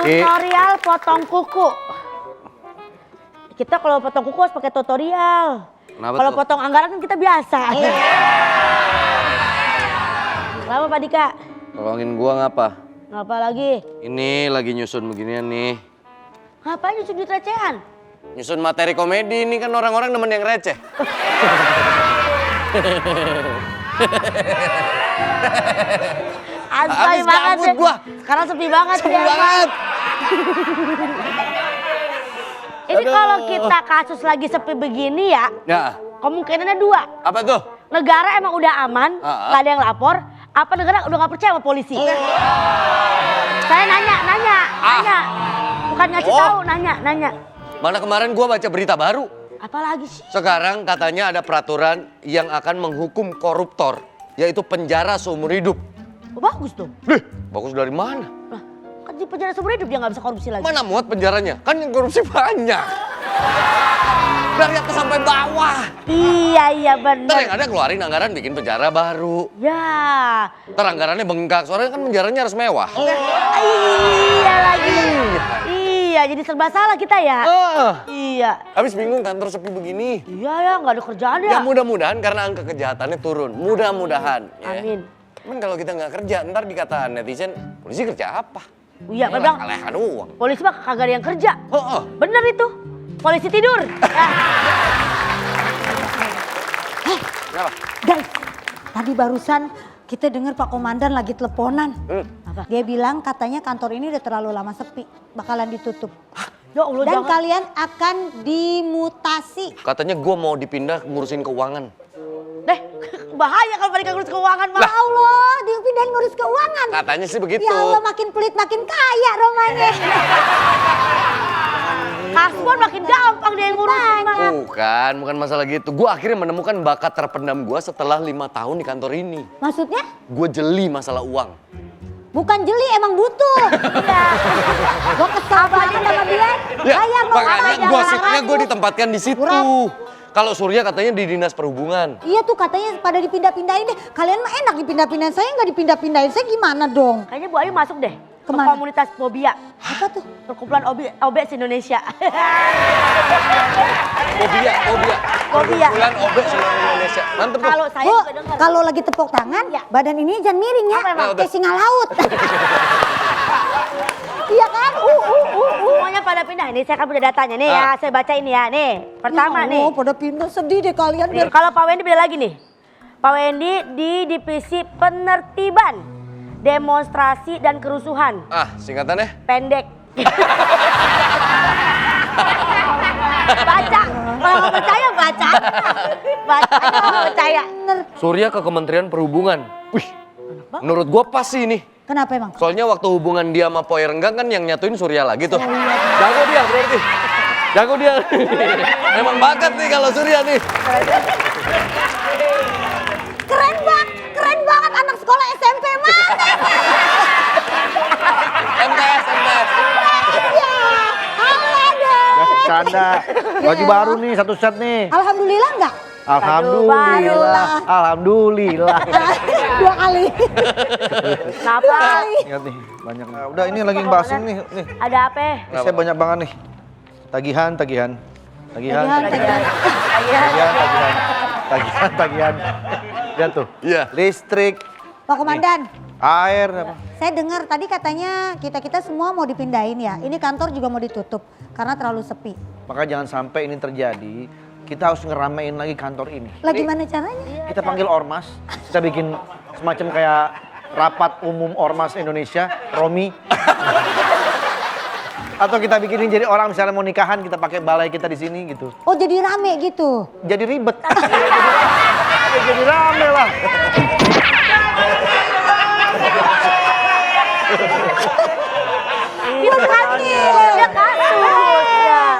Tutorial potong kuku. Kita kalau potong kuku harus pakai tutorial. Kalau potong anggaran kan kita biasa. Kenapa Pak Dika? Tolongin gua ngapa? Ngapa lagi? Ini lagi nyusun beginian nih. Ngapain nyusun duit recehan? Nyusun materi komedi, ini kan orang-orang nemen yang receh. Asli banget gabut gua. Sekarang sepi banget. Sepi banget. Ini kalau kita kasus lagi sepi begini ya, kemungkinannya dua. Apa tuh? Negara emang udah aman, nggak ada yang lapor. Apa negara udah nggak percaya sama polisi? Saya nanya. Bukan ngasih tahu, nanya. Mana kemarin gua baca berita baru. Apalagi sih? Sekarang katanya ada peraturan yang akan menghukum koruptor, yaitu penjara seumur hidup. Oh, bagus tuh. Bagus dari mana? Lah, kan di penjara seumur hidup dia nggak bisa korupsi lagi. Mana muat penjaranya? Kan yang korupsi banyak. Dari atas sampai bawah. Iya Ntar benar. yang ada keluarin anggaran bikin penjara baru. Ya. Ntar anggarannya bengkak, soalnya kan penjaranya harus mewah. Iya lagi. Iya, jadi serba salah kita ya. Iya. Habis bingung kantor sepi begini. Iya ya, nggak ada kerjaan ya. Ya mudah-mudahan karena angka kejahatannya turun. Mudah-mudahan. Ya. Amin. Cuman kalau kita nggak kerja, ntar dikata netizen, polisi kerja apa? Iya, bilang Kalehan uang. polisi mah kagak ada yang kerja. Heeh. Bener itu. Polisi tidur. Kenapa? Guys, tadi barusan kita dengar Pak Komandan lagi teleponan. Apa? Dia bilang katanya kantor ini udah terlalu lama sepi, bakalan ditutup. Ya Allah, Dan jangan. kalian akan dimutasi. Katanya gue mau dipindah ngurusin keuangan. Deh, bahaya kalau balik ngurus keuangan mah. Ya Allah, dipindahin ngurus keuangan. Katanya sih begitu. Ya Allah, makin pelit makin kaya romanya. Kasbon makin gampang dia yang ngurus. Bukan masalah gitu. Gue akhirnya menemukan bakat terpendam gue setelah 5 tahun di kantor ini. Maksudnya? Gue jeli masalah uang. Bukan jeli, emang butuh. Iya. Gue kesel banget sama dia. Ya, Bayar mau makanya gosipnya gue ditempatkan di situ. Kalau Surya katanya di dinas perhubungan. Iya tuh katanya pada dipindah-pindahin deh. Kalian mah enak dipindah-pindahin, saya nggak dipindah-pindahin. Saya gimana dong? Kayaknya Bu Ayu masuk deh. Kemana? Ke komunitas Fobia. Apa tuh? Perkumpulan obes Indonesia. Fobia. Fobia. Bulan obes seluruh Indonesia. Mantep tuh. Kalau saya Bu, juga dengar. kalau lagi tepuk tangan, badan ini jangan miring ya. Apa emang? Kayak singa laut. Iya kan? Semuanya pada pindah. Ini saya kan punya datanya nih ya. Saya baca ini ya. Nih, pertama nih. Oh, pada pindah sedih deh kalian. Biar Kalau Pak Wendy beda lagi nih. Pak Wendy di divisi penertiban, demonstrasi dan kerusuhan. Singkatannya? Pendek. Baca. Kalau nggak percaya baca. Baca nggak percaya. Surya ke Kementerian Perhubungan. Wih, menurut gue pas sih ini. Kenapa emang? Soalnya waktu hubungan dia sama Poy Renggang kan yang nyatuin Surya lagi tuh. Jago dia berarti. Jago dia. Emang bakat nih kalau Surya nih. Keren banget anak sekolah SMP mah. MTS. Canda. Baju baru nih, satu set nih. Alhamdulillah enggak? Alhamdulillah. Alhamdulillah. 2 kali. Kenapa? Ingat nih, banyak. Nah, udah ini lagi ngebahasin nih. Ada apa? Ini saya banyak banget nih. Tagihan. Lihat tuh. Iya. Listrik, Pak Komandan, air, apa. saya dengar tadi katanya kita semua mau dipindahin ya. Ini kantor juga mau ditutup karena terlalu sepi. Maka jangan sampai ini terjadi. Kita harus ngeramein lagi kantor ini. Lah gimana caranya? Kita panggil ormas, kita bikin semacam kayak rapat umum ormas Indonesia, Romi. Atau kita bikinin jadi orang misalnya mau nikahan kita pakai balai kita di sini gitu. Oh jadi rame gitu? Jadi ribet. Jadi rame lah. Itu kasus.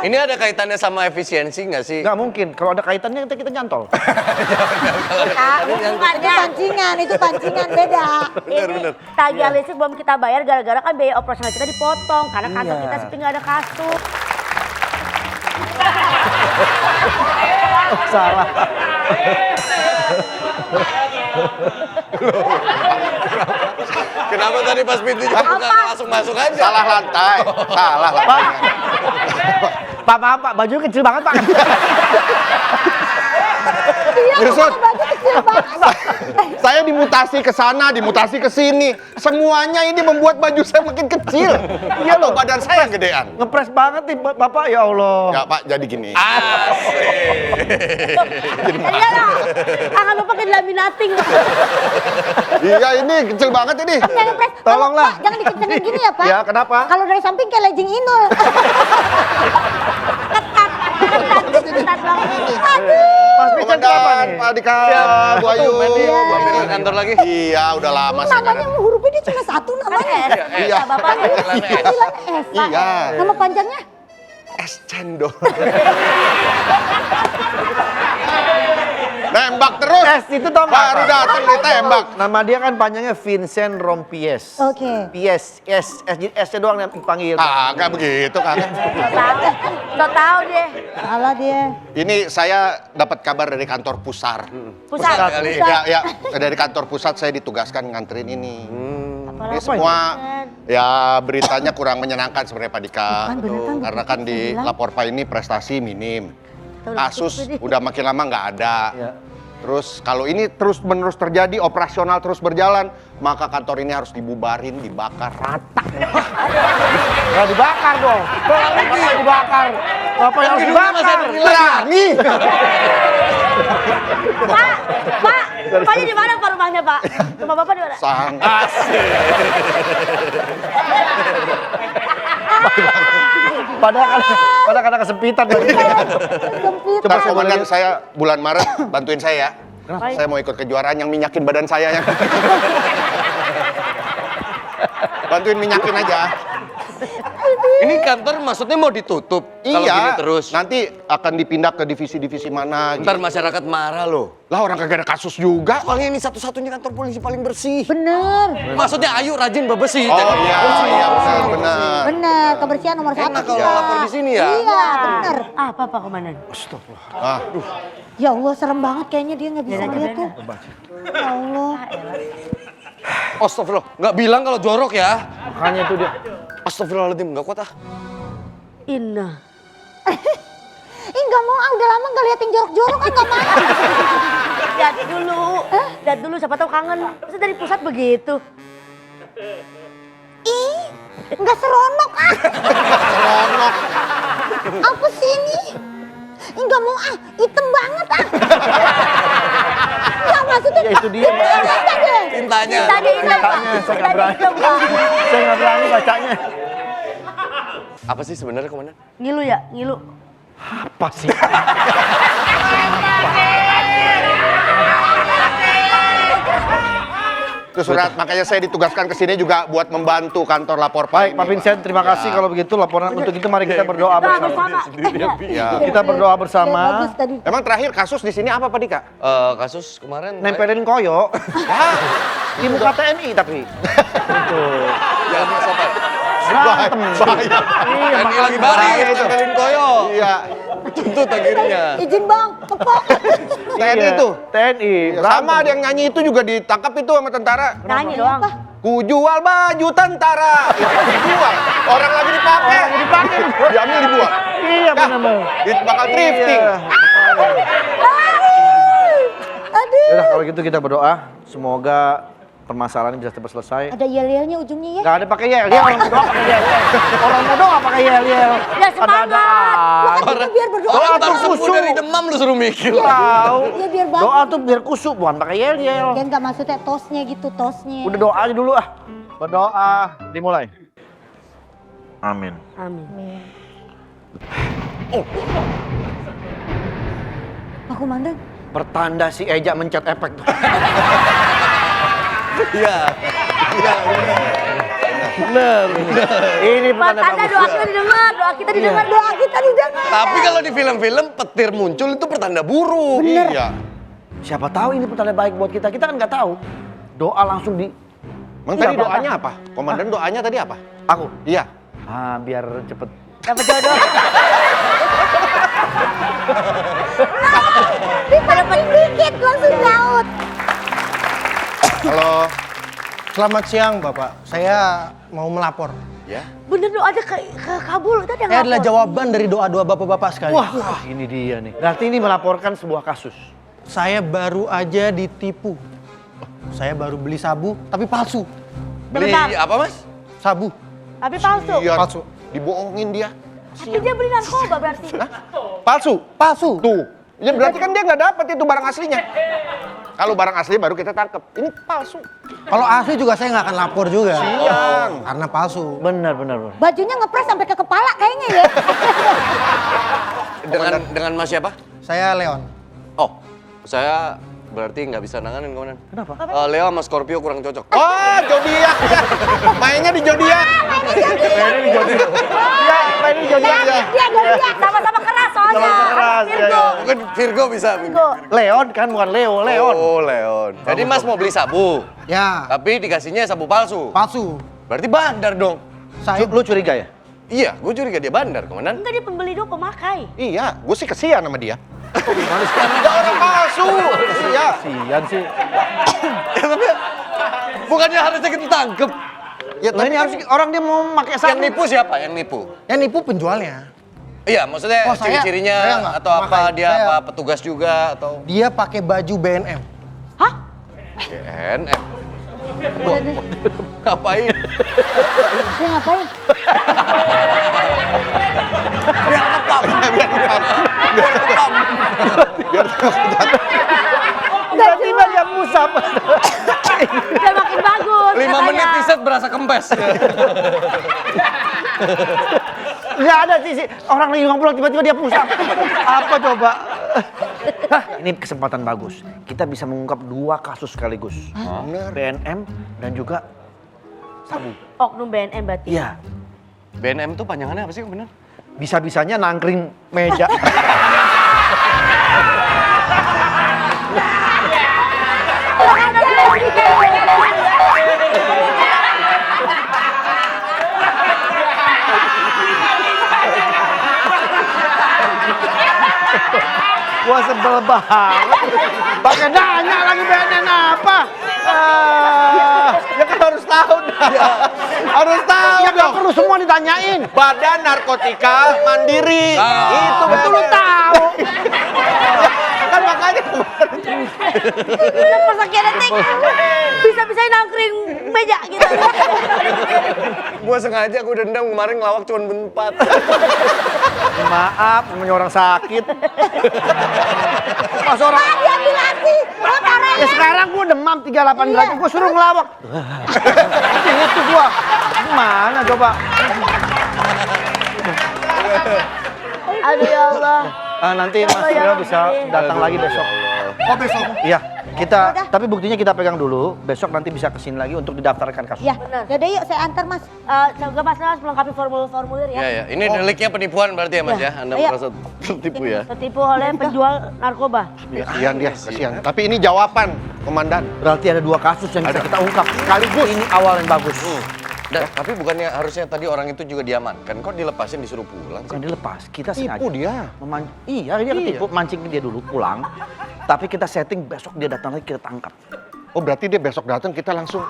Ini ada kaitannya sama efisiensi nggak sih? Nggak mungkin, kalau ada kaitannya kita nyantol. Itu pancingan beda. Ini tagihan listrik belum kita bayar gara-gara kan biaya operasional kita dipotong. Karena kantor kita sepi nggak ada kasur. Salah. Kenapa tadi pas pintunya buka langsung masuk aja? Salah lantai. Salah Pak, lantai. Pak, maaf Pak, baju kecil banget Pak. Iya, Gersut. baju kecil banget. Saya dimutasi ke sana, dimutasi ke sini. Semuanya ini membuat baju saya makin kecil. Iya loh, badan saya gedean. Ngepres banget nih Bapak, ya Allah. Ya Pak, jadi gini. Iya lah, tangan bapak kayak laminating. Iya ini kecil banget ini. Jangan pres. Tolonglah. Pak, jangan dikencengin gini ya Pak. Ya, kenapa? Kalau dari samping kayak lejing inul. Ketat banget. Mas Pican kenapa Komandan, nih? Pak Dika, Bu Ayu. Iya. Mampir ke kantor lagi. Iya, udah lama sih. Namanya hurufnya dia cuma satu namanya. Iya. Bapak Panggilan S. Iya. Nama panjangnya? Es cendol. Nembak terus. itu tau nggak? Baru datang ditembak. Nama dia kan panjangnya Vincent Rompies. Oke. Pies, S-nya doang yang dipanggil. Kagak begitu, kagak. Udah tahu deh. Salah dia. Ini saya dapat kabar dari kantor pusar. Pusat. kali. Ya, dari kantor pusat saya ditugaskan nganterin ini. Ini Apalagi. semua ya beritanya kurang menyenangkan sebenarnya Pak Dika. Bukan, beneran, Karena kan di bilang. Laporpa ini prestasi minim. Udah Kasus tutup ini. udah makin lama nggak ada. Ya. Terus kalau ini terus-menerus terjadi, operasional terus berjalan, maka kantor ini harus dibubarin, dibakar rata. Nggak dibakar dong. Kenapa nggak dibakar? Apa yang harus Hidungnya masih dibakar? ada nilai. Berani! Pak, Paknya di mana Pak rumahnya Pak? Rumah Bapak di mana? Sang. Padahal karena kesempitan tadi. Sempit. Coba Ntar saya boleh komandan lihat. saya bulan Maret bantuin saya ya. Saya mau ikut kejuaraan yang minyakin badan saya yang. Bantuin minyakin aja. Ini kantor maksudnya mau ditutup kalau gini Iya. terus. Nanti akan dipindah ke divisi-divisi mana Ntar gitu. masyarakat marah loh. Lah orang kagak ada kasus juga. Soalnya ini satu-satunya kantor polisi paling bersih. Bener. Maksudnya Ayu rajin bebersih. Oh jangan iya, bersih. iya benar. Bener. Kebersihan nomor satu. Enak kalau kita. lapor di sini ya. Iya, bener. Apa Pak Komandan? Ah, Ya Allah, serem banget kayaknya dia nggak bisa Biarin aja, lihat tuh. Ya Allah. Astagfirullah, nggak bilang kalau jorok ya. Makanya itu dia. Astagfirullahaladzim, nggak kuat ah. Inna. Ih nggak mau ah, udah lama nggak lihat yang jorok-jorok kan nggak mau. Lihat dulu. Lihat dulu siapa tahu kangen. Masa dari pusat begitu? Ih, nggak seronok ah. seronok. Apa sih ini? Ih nggak mau ah, hitam banget ah. Nggak maksudnya. Ya itu dia. Tanya deh. Tintanya. Tadi Inna Pak. Tanya, saya nggak Tadi berani. hitam, Pak. Saya nggak berani bacanya. Apa sih sebenarnya komandan? Ngilu ya, ngilu. Apa sih? Itu surat, makanya saya ditugaskan ke sini juga buat membantu kantor lapor Baik, Pak Vincent, terima kasih kalau begitu laporan untuk itu mari kita berdoa Doa bersama. bersama. Ya. Kita berdoa bersama. Bagus tadi. Emang terakhir kasus di sini apa Pak Dika? Kasus kemarin. Nempelin koyo. Di muka TNI tapi. Ya, siapa? Berantem. Bahaya. Iya, Ini lagi baris, tempelin koyo. Iya. Tuntut akhirnya. Izin bang, kepok. TNI itu. TNI. Sama ada yang nyanyi itu juga ditangkap itu sama tentara. Nyanyi doang. Ku jual baju tentara. Itu dijual. Orang lagi dipakai. Orang lagi dipakai. Diambil dibuang. Iya benar. Bakal thrifting. Aduh. Yaudah kalau gitu kita berdoa semoga permasalahan ini bisa cepat selesai. Ada yel-yelnya ujungnya ya. Gak ada pakai yel, orang berdoa pakai yel. Orang mau doa pakai yel. Ya semangat. Kan biar berdoa. Doa Ntar tuh sembuh khusyuk. dari demam lu suruh mikir. Tahu. Ya biar bagus. Doa tuh biar kusuk, bukan pakai yel. Ya nggak maksudnya tosnya gitu, tosnya. Udah doa aja dulu ah. Berdoa, dimulai. Amin. Amin. Pak Komandan. Pertanda si Eja mencet efek tuh. Iya. Iya, benar. Ini Pak pertanda tanda doa bagus. kita didengar, doa kita didengar, doa kita didengar. Tapi kalau di film-film petir muncul itu pertanda buruk. Iya. Siapa tahu ini pertanda baik buat kita. Kita kan nggak tahu. Doa langsung di Emang Iya, tadi Pak. doanya apa? Komandan doanya tadi apa? aku. Iya. Ah, biar cepet. Dapat jodoh. Dipancing dikit langsung nyaut. Halo. Selamat siang Bapak, saya mau melapor. Ya. Bener dong ada ke Kabul tadi Saya adalah jawaban dari doa-doa Bapak-Bapak sekalian. Wah, ini dia nih. Berarti ini melaporkan sebuah kasus. Saya baru aja ditipu. Saya baru beli sabu, tapi palsu. Beli Bentar. apa mas? Sabu, Tapi palsu. Iya. palsu. Dibohongin dia. Tapi dia beli narkoba berarti. Palsu. Palsu. Tuh. Ya berarti kan dia nggak dapat itu barang aslinya. Kalau barang asli baru kita tangkep. Ini palsu. Kalau asli juga saya nggak akan lapor juga. Siang. Karena palsu. Benar. Bajunya ngepres sampai ke kepala kayaknya ya. Dengan mas siapa? Saya Leon. Oh, saya berarti nggak bisa nanganin komandan. Kenapa? Leo sama Scorpio kurang cocok. Oh, zodiak. Mainnya di zodiak. Iya, ini zodiak ya. Dia sama-sama keras soalnya. Sama-sama keras, Virgo. ya. Mungkin Virgo bisa. Virgo. Leon kan bukan Leo, Leon. Oh, Leon. Jadi mas mau beli sabu, Ya, tapi dikasihnya sabu palsu. palsu. Berarti bandar dong. Saya Lu curiga ya? Iya, gue curiga dia bandar, komandan. Enggak dia pembeli dong pemakai. Iya, gue sih kesian sama dia. Ada orang palsu. Iya. Sian sih. Ya, tapi bukannya harusnya kita tangkep. Ya, Nah ini harus orang dia mau pakai Yang sabu. nipu siapa? Yang nipu? yang nipu penjualnya. Iya, maksudnya Oh, saya ciri-cirinya nggak atau apa memakai. dia Saya- apa petugas juga atau Dia pakai baju BNM. Hah? BNM. Ngapain? Dia ngapain? Tiba-tiba dia pusap. Udah makin bagus. 5 katanya. menit t-shirt berasa kempes. Nggak ada sih. Orang lagi ngobrol tiba-tiba dia pusap. Apa coba? Hah, ini kesempatan bagus. Kita bisa mengungkap 2 kasus sekaligus. BNM dan juga sabu. Oknum BNM berarti. Iya. BNM tuh panjangannya apa sih, bener? Bisa-bisanya nangkring meja. Gua sebel banget. Pakai nanya lagi BNN apa? Ya kan harus tahu dah. Harus tahu Ya nggak dong. perlu semua ditanyain. Badan Narkotika Mandiri. Itu Betul lu tahu. Kan makanya Udah persakit detik. Bisa-bisanya nangkring meja gitu. Gua sengaja gua dendam kemarin ngelawak cuma berempat. Maaf, namanya orang sakit. Mas orang. Diambil lagi. Oh, parah. Ya sekarang gua demam 38 derajat, gua suruh ngelawak. Itu gua. Gimana coba? Aduh ya Allah. Nanti Mas Ya Leo bisa datang lagi besok. Oh besok. Iya, tapi buktinya kita pegang dulu. Besok nanti bisa kesini lagi untuk didaftarkan kasus. Ya, yaudah yuk saya antar Mas. Semoga Mas Nas melengkapi formulir ya. Iya, ya. Ini deliknya penipuan berarti ya, Mas ya? Anda Ayo. merasa tertipu ya? Tertipu oleh penjual narkoba. kasihan dia, kasihan. Tapi ini jawaban, Komandan. Berarti ada 2 kasus yang bisa kita ungkap sekaligus. Ini awal yang bagus. Dan, tapi bukannya harusnya tadi orang itu juga diamankan? Kok dilepasin disuruh pulang sih? Bukan dilepas, kita sengaja. Tipu dia. Iya, dia ketipu, mancing dia dulu pulang. Tapi kita setting besok dia datang lagi kita tangkap. Oh berarti dia besok datang kita langsung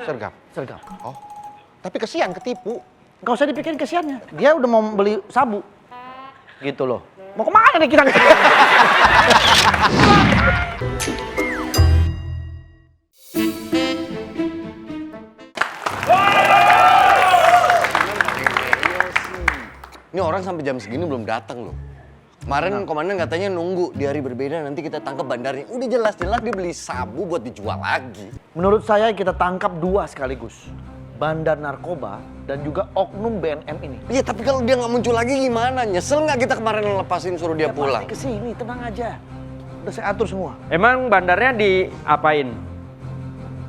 sergap. Sergap. Oh, tapi kesian ketipu. Gak usah dipikirin kesiannya. Dia udah mau beli sabu. Gitu loh. Mau kemana nih kita? Ini orang sampai jam segini belum datang loh. Kemarin komandan katanya nunggu di hari berbeda nanti kita tangkap bandarnya. Udah jelas-jelas dia beli sabu buat dijual lagi. Menurut saya kita tangkap 2 sekaligus. Bandar narkoba dan juga oknum BNM ini. Iya tapi kalau dia nggak muncul lagi gimana? Nyesel nggak kita kemarin lepasin suruh dia pulang? Pasti kesini, tenang aja. Udah saya atur semua. Emang bandarnya diapain?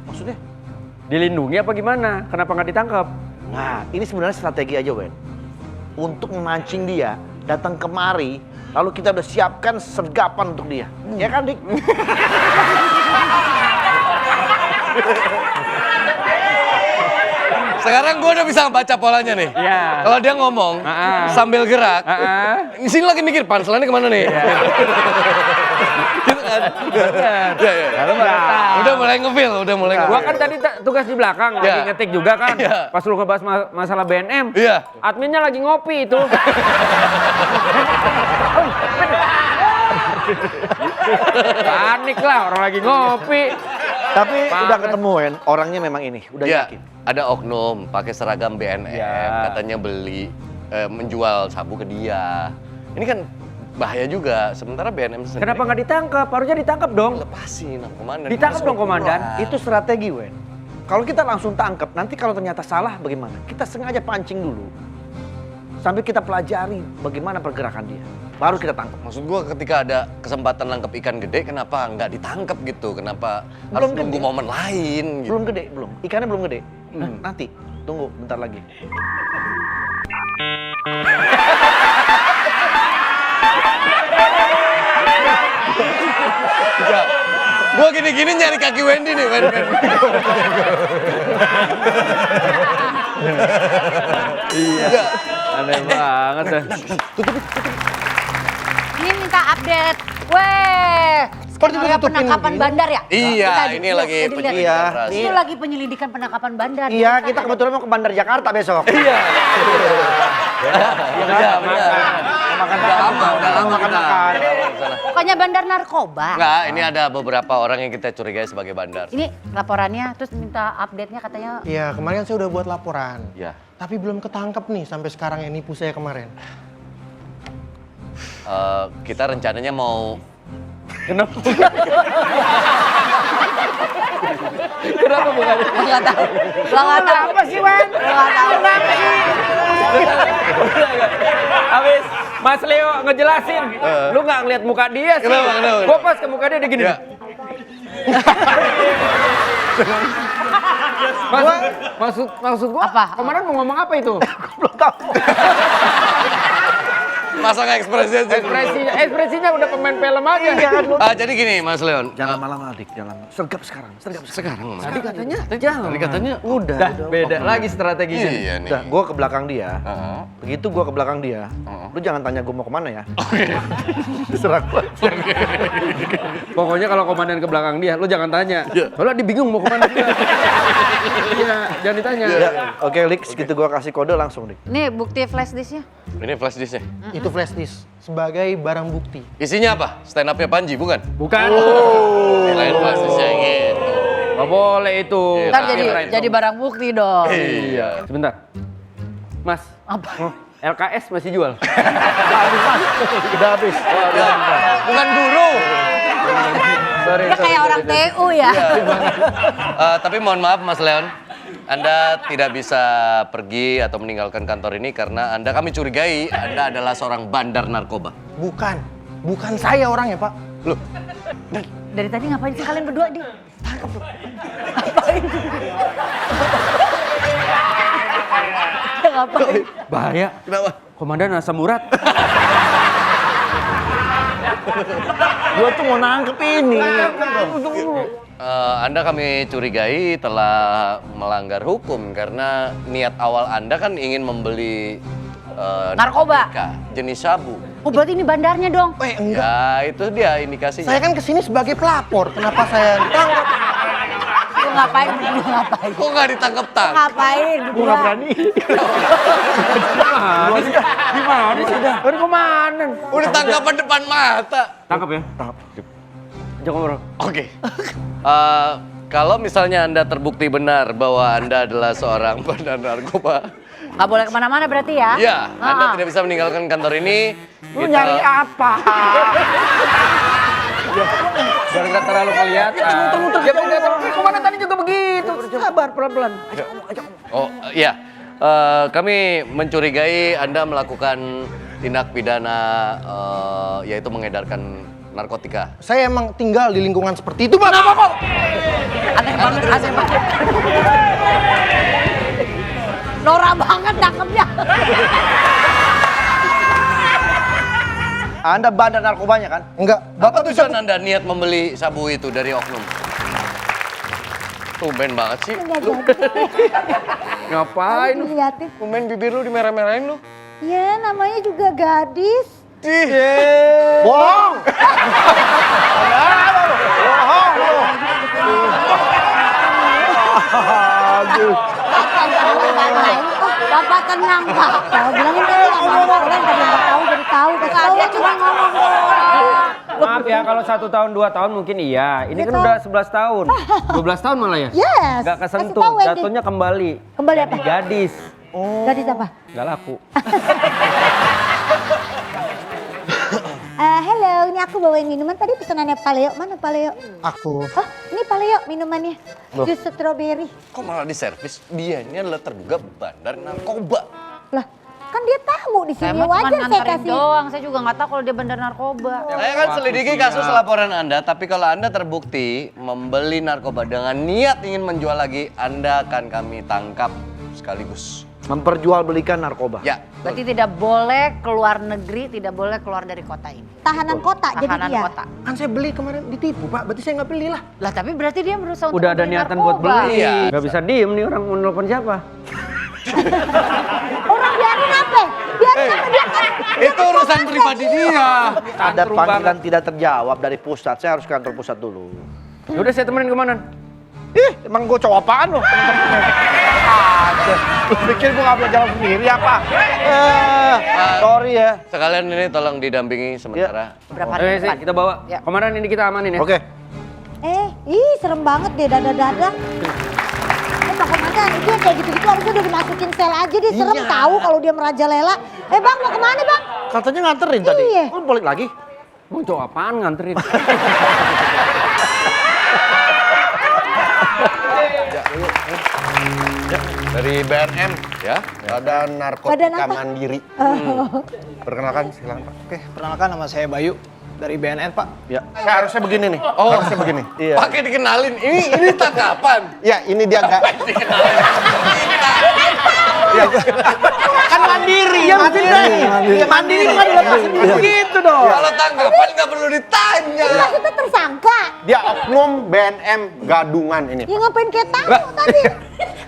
Maksudnya? Dilindungi apa gimana? Kenapa nggak ditangkap? Nah, ini sebenarnya strategi aja, Wen. Untuk memancing dia datang kemari, lalu kita udah siapkan sergapan untuk dia. Ya kan, Dik? Sekarang gue udah bisa baca polanya nih. Iya. Kalau dia ngomong sambil gerak, di sini lagi mikir punchline-nya kemana nih? Gitu kan? Iya. Lalu nggak tahu. Udah mulai ngefeel, udah mulai Gua ngefeel. kan tadi tugas di belakang, lagi Iya. ngetik juga kan. Iya. Pas lu ngebahas masalah BNM, Iya. adminnya lagi ngopi itu. Panik lah, orang lagi ngopi. Tapi Panas. udah ketemu Wen, orangnya memang ini, udah Iya, yakin. ada oknum pakai seragam BNM, Iya. katanya menjual sabu ke dia. Ini kan bahaya juga. Sementara BNM sendiri Kenapa nggak ditangkap? Harusnya ditangkap dong. lepasin komandan. Ditangkap dong, Komandan. Itu strategi Wen. Kalau kita langsung tangkap, nanti kalau ternyata salah bagaimana? Kita sengaja pancing dulu. Sambil kita pelajari bagaimana pergerakan dia. Baru kita tangkap. Maksud gua ketika ada kesempatan nangkep ikan gede, kenapa nggak ditangkap gitu? Kenapa harus Belum nunggu gede. momen lain gitu? Belum gede, belum. Ikannya belum gede. Nanti, tunggu bentar lagi. Enggak. Gua gini-gini nyari kaki Wendy nih, Wendy. Iya. Aneh banget dah. Ini minta update. Weh, sekarang ditutupin penangkapan begini? bandar ya? Iya, Kita ini lihat, lagi jadi lihat. penyelidikan Iya. rahasia. Itu lagi penyelidikan penangkapan bandar. Iya, kita kebetulan mau ke Bandar Jakarta besok. Iya. Iya, Udah lama kita. Pokoknya bandar narkoba. Enggak, ini ada beberapa orang yang kita curigai sebagai bandar. Ini laporannya, terus minta update-nya katanya. Iya, kemarin saya udah buat laporan. Ya. Tapi belum ketangkep nih sampai sekarang yang nipu saya kemarin. Kita rencananya mau Kenapa? Kenapa bukan? Lo nggak tahu. Lo nggak tahu. Apa sih, Wen? Lo nggak tahu. Kenapa sih? Habis Mas Leo ngejelasin, lu nggak ngeliat muka dia sih. Kenapa? Gua pas ke muka dia gini. Ya. Maksud gua Apa? Kemarin mau ngomong apa itu? Belum tahu. Masa nggak ekspresinya sih? Ekspresinya udah pemain film aja. Jadi gini Mas Leon. Jangan malam adik, jangan. Sergap sekarang, sergap sekarang. Sekarang Mas. Tadi katanya jangan. Tadi katanya Udah, Beda lagi strateginya. iya nih. Udah, gua ke belakang dia. Heeh. Begitu gua ke belakang dia, lu jangan tanya gua mau kemana ya. Terserah gua. Pokoknya kalau komandan ke belakang dia, lu jangan tanya. Soalnya dia bingung mau kemana dia. Iya, jangan ditanya. Ya, oke, Lix, gitu gua kasih kode langsung, Dik. Nih bukti flash disknya. Ini flash disknya. Itu flash disk sebagai barang bukti. Isinya apa? Stand up-nya Panji, bukan? Bukan. Lain flash disknya gitu. Nggak boleh itu. Ntar Iya, jadi barang bukti dong. Iya. Sebentar. Mas, Apa? LKS masih jual? Udah habis. Bukan guru. Sorry, Dia kayak orang TU ya. Tapi mohon maaf Mas Leon. Anda tidak bisa pergi atau meninggalkan kantor ini karena Anda kami curigai Anda adalah seorang bandar narkoba. Bukan saya orangnya, Pak. Loh, Dari tadi ngapain sih kalian berdua di? Ngapain? Bahaya. kenapa? Komandan asam urat. Gua tuh mau nangkep ini. Anda kami curigai telah melanggar hukum karena niat awal Anda kan ingin membeli Narkoba. jenis sabu. Oh berarti ini bandarnya dong. Enggak. Ya itu dia indikasinya. Saya kan kesini sebagai pelapor. Kenapa saya ditangkap? Lu ngapain? Lu ngapain? Kok nggak ditangkap-tangkap? Ngapain? Gua nggak berani. Gimana sih dah? Dari komandan. Udah tangkapan depan mata. Tangkap ya? Tangkap. Jangan ngobrol. Oke. Kalau misalnya Anda terbukti benar bahwa Anda adalah seorang bandar narkoba, Nggak boleh kemana-mana berarti ya? ya Anda tidak bisa meninggalkan kantor ini. Lu nyari apa? Biar nggak terlalu kelihatan. Ya udah, komandan tadi juga begitu. Sabar, pelan-pelan. Oh iya, kami mencurigai Anda melakukan tindak pidana yaitu mengedarkan narkotika. Saya emang tinggal di lingkungan seperti itu, Pak. Aneh banget, aneh banget. Norak banget cakepnya. Anda bandar narkobanya kan? Enggak. Apa tujuan Anda niat membeli sabu itu dari oknum? Tumben banget sih. Ngapain? Diliatin. Kumen bibir lu dimerah-merahin lu. Ya namanya juga gadis. Bohong! Bapak tenang Pak. Tahu bilangin tadi nggak mau orang tadi nggak tahu jadi tahu. Dia cuma ngomong doang. Maaf ya kalau 1 tahun 2 tahun mungkin iya. Ini Iya, kan Kak. udah 11 tahun. 12 tahun malah ya? Yes. Gak Kasih kesentuh, tahu, Wendy. jatuhnya kembali. Kembali apa? Jadi gadis. Gadis apa? Gak laku. Hello, ini aku bawain minuman. Tadi pesanannya Pak Leo. Mana Pak Leo? Aku. Oh, ini Pak Leo minumannya. Jus strawberry. Kok malah diservis? Dia ini adalah terduga bandar narkoba. Lah, kan dia tamu di Saya sini. mah cuma Wajar saya nganterin kasih. doang, saya juga nggak tahu kalau dia bandar narkoba. Saya kan selidiki kasus laporan Anda, tapi kalau Anda terbukti membeli narkoba dengan niat ingin menjual lagi, Anda akan kami tangkap sekaligus. Memperjualbelikan narkoba. Ya. Berarti tidak boleh keluar negeri, tidak boleh keluar dari kota ini. Tahanan kota jadi Tahanan dia. kota. Kan saya beli kemarin ditipu Pak, berarti saya nggak beli lah. Lah tapi berarti dia berusaha untuk Udah ada membeli niatan narkoba. buat beli. Iya. Gak bisa diem nih orang mau nelfon siapa. Orang biarin apa? Biarin apa dia kan? Itu urusan pribadi dia. Ada Tantrum panggilan tidak terjawab dari pusat. Saya harus ke kantor pusat dulu. Yaudah saya temenin kemana? Emang gue cowok apaan lo? Ada. Lu pikir gue gak bisa jalan sendiri apa? Sorry ya. Sekalian ini tolong didampingi sementara. Berapa hari Ayo ke depan? kita bawa. Ya. Komandan ini kita amanin ya. Oke. Serem banget deh dada-dada. Pak Komandan, itu yang kayak gitu-gitu harusnya udah dimasukin sel aja deh. Serem tahu kalau dia merajalela. Bang, mau kemana Bang? Katanya nganterin tadi. Iya. Kok balik lagi? Mau cowok apaan nganterin? Dari BNM, Ya. Badan Narkotika Badan apa? Mandiri. Perkenalkan, silakan Pak. Oke, perkenalkan nama saya Bayu dari BNN Pak. Ya. Saya harusnya begini nih. Harusnya begini. Iya. Pakai dikenalin. Ini tangkapan. Ya, ini dia nggak. Kan mandiri. Ya mandiri. Mandiri kan dilepasin begitu dong. Kalau tangkapan nggak perlu ditanya. Maksudnya tersangka. Dia oknum BNM Gadungan ini. Ya ngapain kayak tahu tadi?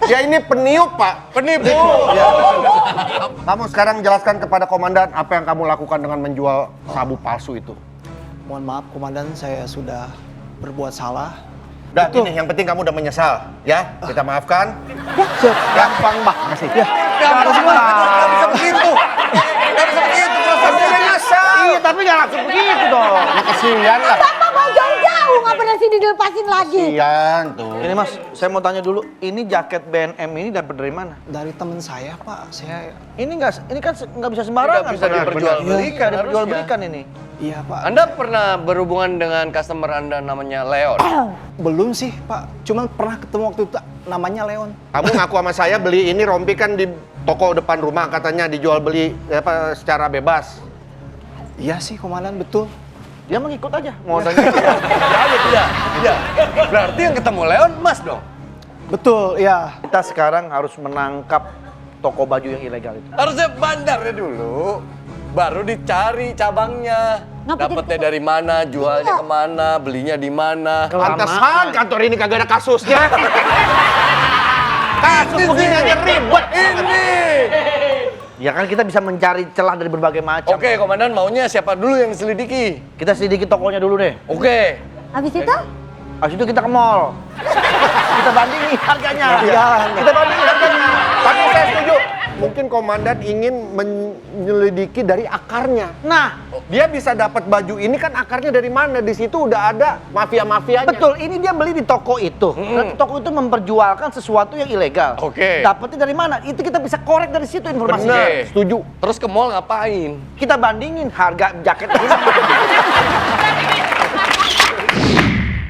Ya ini peniup Pak. Penipu. Kamu sekarang jelaskan kepada komandan apa yang kamu lakukan dengan menjual sabu palsu itu. Mohon maaf Komandan, saya sudah berbuat salah. Udah, ini yang penting kamu udah menyesal, ya? Kita maafkan. Gampang banget sih. Ya. Nggak bisa begitu. Nggak bisa begitu prosesnya. Iya tapi gak langsung begitu dong. Ya kesian lah. Bapak mau jauh-jauh, ngapain dari sini dilepasin lagi? Kesian tuh. Ini Mas, saya mau tanya dulu, ini jaket BNM ini dapat dari mana? Dari teman saya Pak, saya... Ini kan nggak bisa sembarangan. Tidak bisa Benar, diperjualbelikan, benar. Diperjualbelikan ini. Iya Pak. Anda pernah berhubungan dengan customer Anda namanya Leon? Belum sih Pak, cuman pernah ketemu waktu itu namanya Leon. Kamu ngaku sama saya beli ini rompi kan di toko depan rumah katanya dijual beli secara bebas. Iya sih Komandan, betul. Dia mengikut aja. Mau tanya. Iya. Berarti yang ketemu Leon Mas dong? Betul, ya. Kita sekarang harus menangkap toko baju yang ilegal itu. Harusnya bandarnya dulu. Baru dicari cabangnya. Ngapa Dapatnya jadi- dari mana, jualnya kemana, belinya di mana. Pantesan kantor ini kagak ada kasusnya. Kasus begini aja ribet. Ini. Ya kan kita bisa mencari celah dari berbagai macam. Oke, komandan maunya siapa dulu yang selidiki? Kita sedikit tokonya dulu deh. Oke. Habis itu? Habis itu kita ke mall. Kita bandingin harganya. Kita bandingin harganya. Tapi saya setuju. Mungkin komandan ingin menyelidiki dari akarnya. Nah, Dia bisa dapat baju ini kan akarnya dari mana? Di situ udah ada mafia-mafianya. betul. Ini dia beli di toko itu. Berarti toko itu memperjualkan sesuatu yang ilegal. Oke. Dapatnya dari mana? Itu kita bisa korek dari situ informasinya. Benar. Setuju. Terus ke mall ngapain? Kita bandingin harga jaket ini sama